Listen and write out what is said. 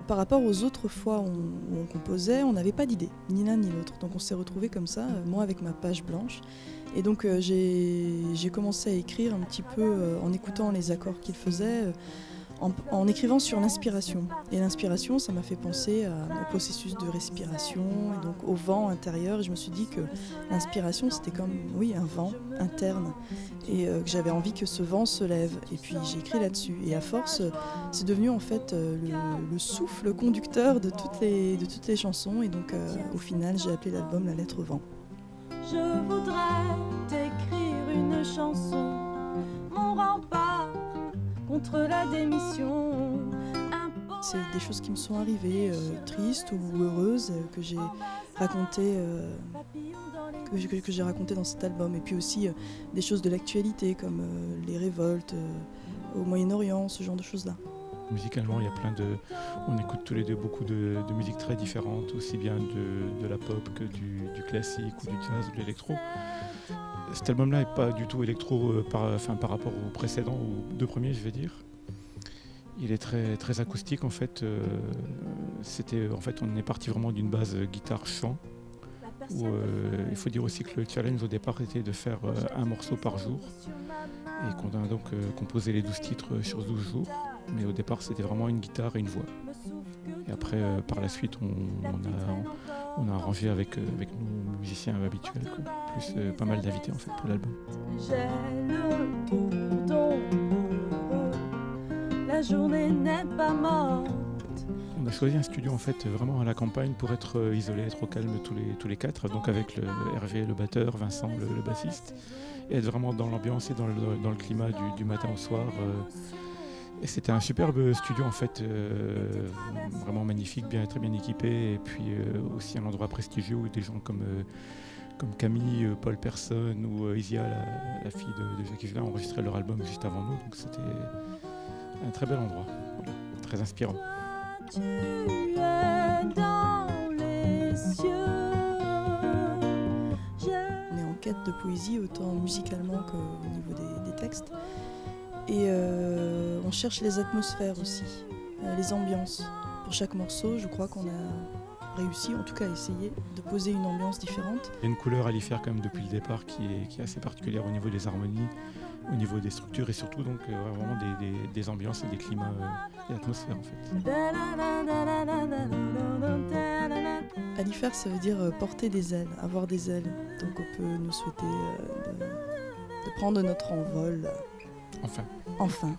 par rapport aux autres fois où on composait, on n'avait pas d'idée, ni l'un ni l'autre. Donc on s'est retrouvés comme ça, moi avec ma page blanche. Et donc j'ai commencé à écrire un petit peu en écoutant les accords qu'il faisait, en écrivant sur l'inspiration. Et l'inspiration, ça m'a fait penser au processus de respiration, et donc au vent intérieur. Et je me suis dit que l'inspiration, c'était comme, oui, un vent interne. Et que j'avais envie que ce vent se lève. Et puis j'ai écrit là-dessus. Et à force, c'est devenu en fait le souffle conducteur de toutes les chansons. Et donc au final, j'ai appelé l'album La Lettre Vent. Je voudrais t'écrire une chanson, mon rempart contre la démission. C'est des choses qui me sont arrivées, tristes ou heureuses, que j'ai racontées dans cet album. Et puis aussi des choses de l'actualité, comme les révoltes au Moyen-Orient, ce genre de choses-là. Musicalement, il y a on écoute tous les deux beaucoup de musiques très différentes, aussi bien de la pop que du classique ou du jazz ou de l'électro. Cet album-là n'est pas du tout électro par rapport aux précédents, aux deux premiers, je vais dire. Il est très, très acoustique en fait. On est parti vraiment d'une base guitare-chant. Il faut dire aussi que le challenge au départ était de faire un morceau par jour. Et qu'on a donc composé les 12 titres sur 12 jours. Mais au départ, c'était vraiment une guitare et une voix. Et après, par la suite, on a arrangé avec nos musiciens habituels, quoi. Plus pas mal d'invités en fait pour l'album. J'ai le bourdon, la journée n'est pas morte. On a choisi un studio en fait vraiment à la campagne pour être isolé, être au calme tous les quatre, donc avec Hervé le batteur, Vincent le bassiste, et être vraiment dans l'ambiance et dans le climat du matin au soir. Et c'était un superbe studio en fait, vraiment magnifique, très bien équipé, et puis aussi un endroit prestigieux où des gens comme Camille, Paul Person ou Isia, la fille de Jacques Higelin, enregistraient leur album juste avant nous, donc c'était un très bel endroit, voilà, très inspirant. Tu es dans les cieux. On est en quête de poésie, autant musicalement qu'au niveau des textes. Et on cherche les atmosphères aussi, les ambiances. Pour chaque morceau, je crois qu'on a réussi, en tout cas essayé, de poser une ambiance différente. Il y a une couleur à l'y faire quand même depuis le départ qui est assez particulière au niveau des harmonies, au niveau des structures et surtout donc vraiment des ambiances et des climats et atmosphères en fait. À l'y faire, ça veut dire porter des ailes, avoir des ailes. Donc on peut nous souhaiter de prendre notre envol. Enfin. Enfin.